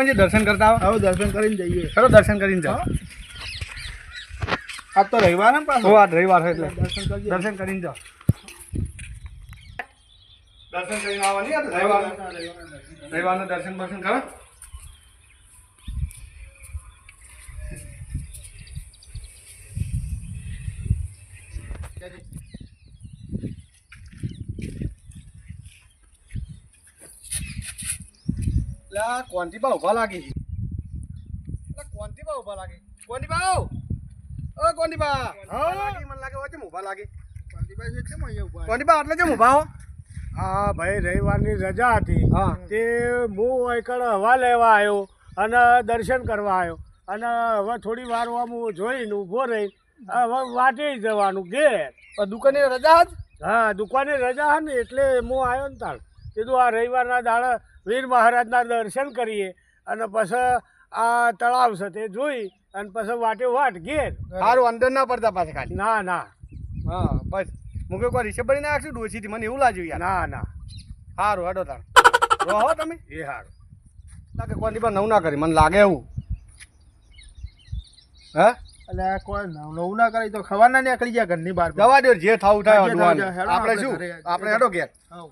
હનુમાનજી દર્શન કરતા આવો. આવો દર્શન કરીને જઈએ. ચલો દર્શન કરીને જાઓ. આજ તો રવિવાર ને પાછો. આજ રવિવાર છે એટલે દર્શન કરીએ. દર્શન કરીને જાઓ. દર્શન કરીને આવવાની આ રવિવાર રવિવારના દર્શન બર્શન કરો. કોંતીબા ઉભા લાગી કોંતીબા ઉભા લાગે. કોંતીબા ઓ કોંતીબા મને લાગે હોય કેમ ઉભા લાગે. કોંતીબા આટલે કેમ ઉભા હો? હા ભાઈ રવિવારની રજા હતી. હા. તે હું એકડ હવા લેવા આવ્યો અને દર્શન કરવા આવ્યો અને હવે થોડી વાર હું જોઈને ઊભો રહી હવે વાટે જવાનું ઘેર. દુકાને રજા જ. હા દુકાને રજા હા ને એટલે હું આવ્યો ને તાર કીધું આ રવિવારના દાડા વીર મહારાજના દર્શન કરીએ અને પછી આ તળાવ છે તે જોઈ અને પછી વાટે વાટ ઘેર. સારું અંદર ના પડતા પાછા ખાલી. ના ના હા બસ મૂકે કોઈ રિક્ષા બની નાખશું ડોસીથી મને એવું લાગ્યું યાર. ના ના સારું હેડો તાર રહો તમે. એ હારું. લાગે કોંતીબા નવું ના કરી મને લાગે એવું. હે એટલે કોઈ નવું ના કરી તો ખબર ના નીકળી જાય ઘરની બહાર. જવા દો જે થાવું થાય જે થાવું અડવાનું. થાય. હેડો આપણે આપણે શું ઘરે. આપણે હેડો ઘેર. આવ.